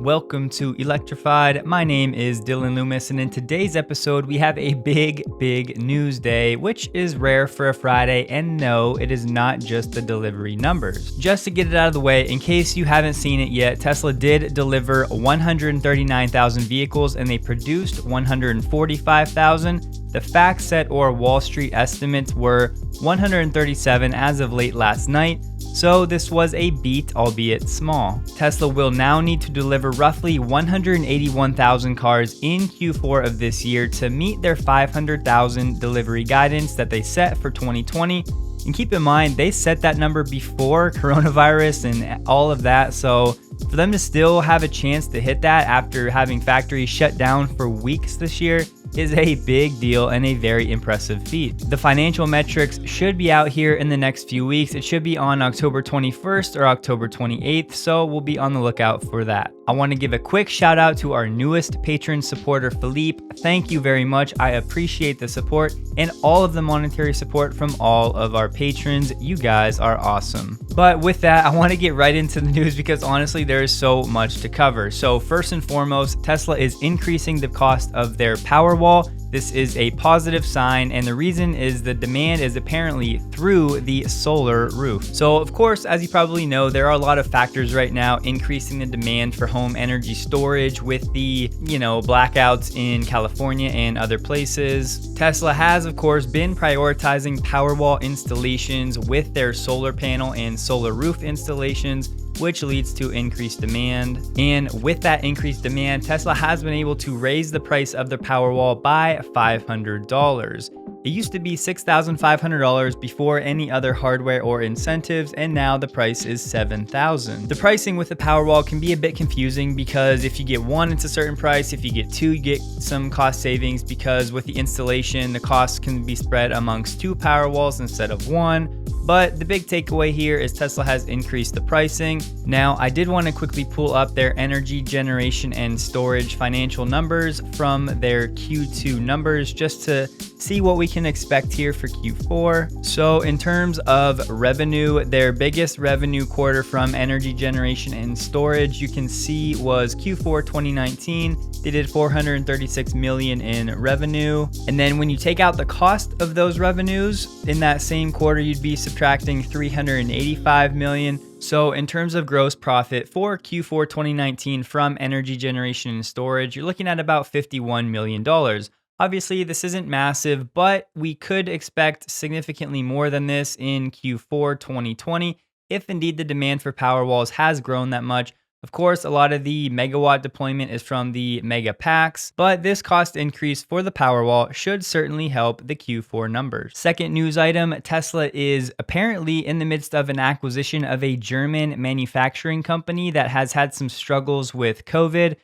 Welcome to Electrified. My name is Dylan Loomis, and in today's episode, we have a big news day, which is rare for a Friday. And no, it is not just the delivery numbers. Just to get it out of the way, in case you haven't seen it yet, Tesla did deliver 139,000 vehicles and they produced 145,000. The FactSet or Wall Street estimates were 137 as of late last night. So this was a beat, albeit small. Tesla will now need to deliver roughly 181,000 cars in Q4 of this year to meet their 500,000 delivery guidance that they set for 2020. And keep in mind, they set that number before coronavirus and all of that. So for them to still have a chance to hit that after having factories shut down for weeks this year is a big deal and a very impressive feat. The financial metrics should be out here in the next few weeks. It should be on October 21st or October 28th, so we'll be on the lookout for that. I want to give a quick shout out to our newest patron supporter, Philippe. Thank you very much. I appreciate the support and all of the monetary support from all of our patrons. You guys are awesome. But with that, I want to get right into the news because honestly, there is so much to cover. So first and foremost, Tesla is increasing the cost of their Powerwall. This is a positive sign, and the reason is the demand is apparently through the solar roof. So of course, as you probably know, there are a lot of factors right now increasing the demand for home energy storage with the, blackouts in California and other places. Tesla has, of course, been prioritizing Powerwall installations with their solar panel and solar roof installations, which leads to increased demand. And with that increased demand, Tesla has been able to raise the price of their Powerwall by $500. It used to be $6,500 before any other hardware or incentives, and now the price is $7,000. The pricing with the Powerwall can be a bit confusing because if you get one, it's a certain price. If you get two, you get some cost savings because with the installation, the cost can be spread amongst two Powerwalls instead of one. But the big takeaway here is Tesla has increased the pricing. Now, I did want to quickly pull up their energy generation and storage financial numbers from their Q2 numbers just to see what we can expect here for Q4. So in terms of revenue, their biggest revenue quarter from energy generation and storage you can see was Q4 2019. They did 436 million in revenue. And then when you take out the cost of those revenues in that same quarter, you'd be subtracting 385 million. So in terms of gross profit for Q4 2019 from energy generation and storage, you're looking at about $51 million. Obviously, this isn't massive, but we could expect significantly more than this in Q4 2020 if indeed the demand for Powerwalls has grown that much. Of course, a lot of the megawatt deployment is from the mega packs, but this cost increase for the Powerwall should certainly help the Q4 numbers. Second news item, Tesla is apparently in the midst of an acquisition of a German manufacturing company that has had some struggles with COVID.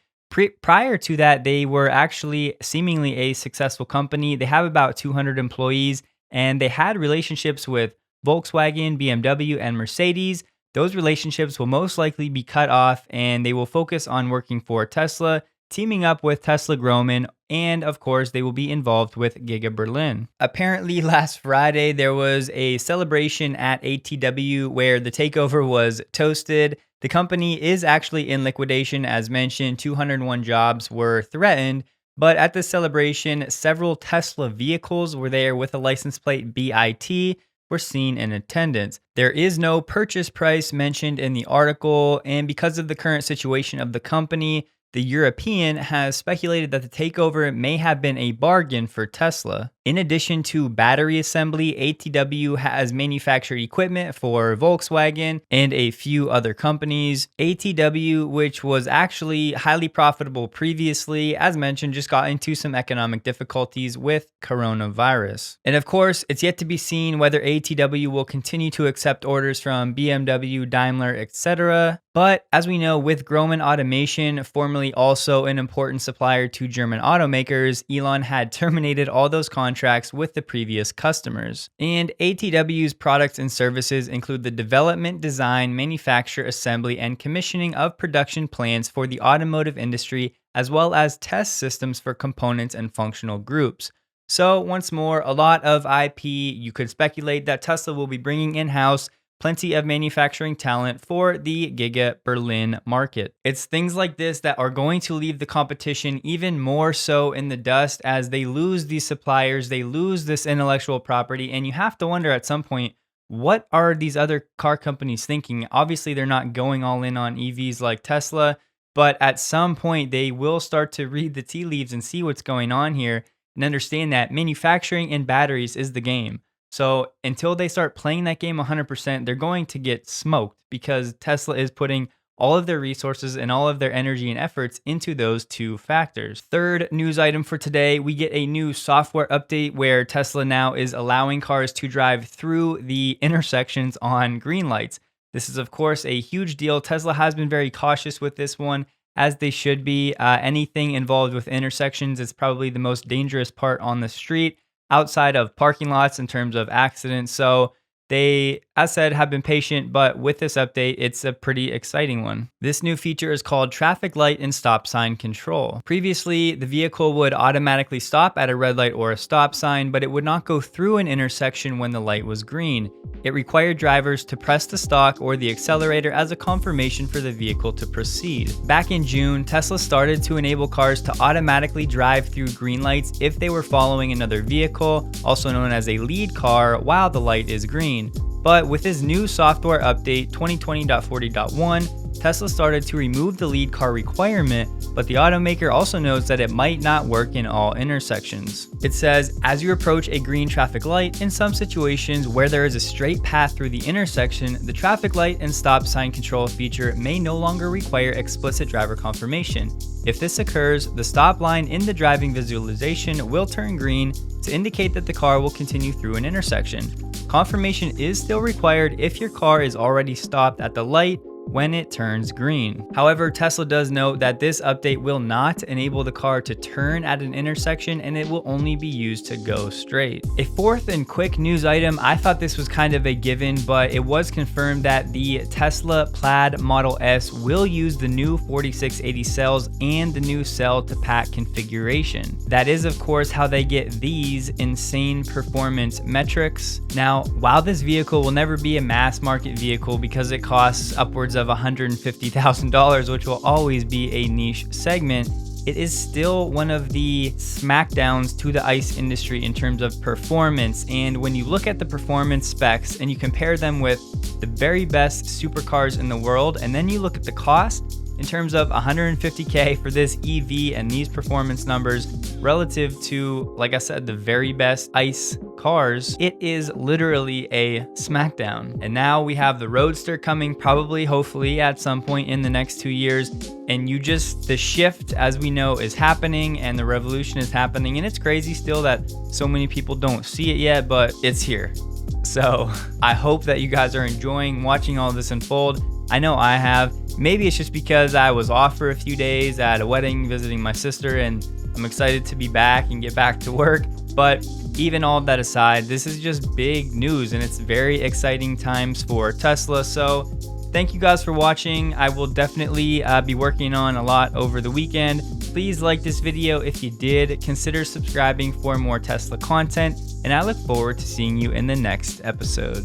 Prior to that, they were actually seemingly a successful company. They have about 200 employees, and they had relationships with Volkswagen, BMW, and Mercedes. Those relationships will most likely be cut off, and they will focus on working for Tesla, teaming up with Tesla Grohmann, and of course, they will be involved with Giga Berlin. Apparently, last Friday, there was a celebration at ATW where the takeover was toasted. The company is actually in liquidation. As mentioned, 201 jobs were threatened, but at the celebration, several Tesla vehicles were there with a license plate BIT were seen in attendance. There is no purchase price mentioned in the article, and because of the current situation of the company, the European has speculated that the takeover may have been a bargain for Tesla. In addition to battery assembly, ATW has manufactured equipment for Volkswagen and a few other companies. ATW, which was actually highly profitable previously, as mentioned, just got into some economic difficulties with coronavirus. And of course, it's yet to be seen whether ATW will continue to accept orders from BMW, Daimler, etc. But as we know, with Grohmann Automation, formerly also an important supplier to German automakers, Elon had terminated all those contracts with the previous customers. And ATW's products and services include the development, design, manufacture, assembly, and commissioning of production plants for the automotive industry, as well as test systems for components and functional groups. So once more, a lot of IP. You could speculate that Tesla will be bringing in-house plenty of manufacturing talent for the Giga Berlin market. It's things like this that are going to leave the competition even more so in the dust as they lose these suppliers, they lose this intellectual property, and you have to wonder at some point, what are these other car companies thinking? Obviously, they're not going all in on EVs like Tesla, but at some point they will start to read the tea leaves and see what's going on here and understand that manufacturing and batteries is the game. So until they start playing that game 100%, they're going to get smoked because Tesla is putting all of their resources and all of their energy and efforts into those two factors. Third news item for today, we get a new software update where Tesla now is allowing cars to drive through the intersections on green lights. This is, of course, a huge deal. Tesla has been very cautious with this one, as they should be. Anything involved with intersections is probably the most dangerous part on the street outside of parking lots in terms of accidents. So they, as said, have been patient, but with this update, it's a pretty exciting one. This new feature is called traffic light and stop sign control. Previously, the vehicle would automatically stop at a red light or a stop sign, but it would not go through an intersection when the light was green. It required drivers to press the stalk or the accelerator as a confirmation for the vehicle to proceed. Back in June, Tesla started to enable cars to automatically drive through green lights if they were following another vehicle, also known as a lead car, while the light is green. But with his new software update 2020.40.1, Tesla started to remove the lead car requirement, but the automaker also notes that it might not work in all intersections. It says, as you approach a green traffic light, in some situations where there is a straight path through the intersection, the traffic light and stop sign control feature may no longer require explicit driver confirmation. If this occurs, the stop line in the driving visualization will turn green to indicate that the car will continue through an intersection. Confirmation is still required if your car is already stopped at the light when it turns green. However, Tesla does note that this update will not enable the car to turn at an intersection and it will only be used to go straight. A fourth and quick news item, I thought this was kind of a given, but it was confirmed that the Tesla Plaid Model S will use the new 4680 cells and the new cell to pack configuration. That is, of course, how they get these insane performance metrics. Now, while this vehicle will never be a mass market vehicle because it costs upwards of $150,000, which will always be a niche segment, it is still one of the smackdowns to the ICE industry in terms of performance. And when you look at the performance specs and you compare them with the very best supercars in the world, and then you look at the cost in terms of $150K for this EV and these performance numbers relative to, like I said, the very best ICE cars, it is literally a smackdown. And now we have the Roadster coming probably, hopefully at some point in the next 2 years. And the shift, as we know, is happening and the revolution is happening. And it's crazy still that so many people don't see it yet, but it's here. So I hope that you guys are enjoying watching all this unfold. I know I have. Maybe it's just because I was off for a few days at a wedding visiting my sister, and I'm excited to be back and get back to work. But even all that aside, this is just big news and it's very exciting times for Tesla. So thank you guys for watching. I will definitely be working on a lot over the weekend. Please like this video if you did. Consider subscribing for more Tesla content, and I look forward to seeing you in the next episode.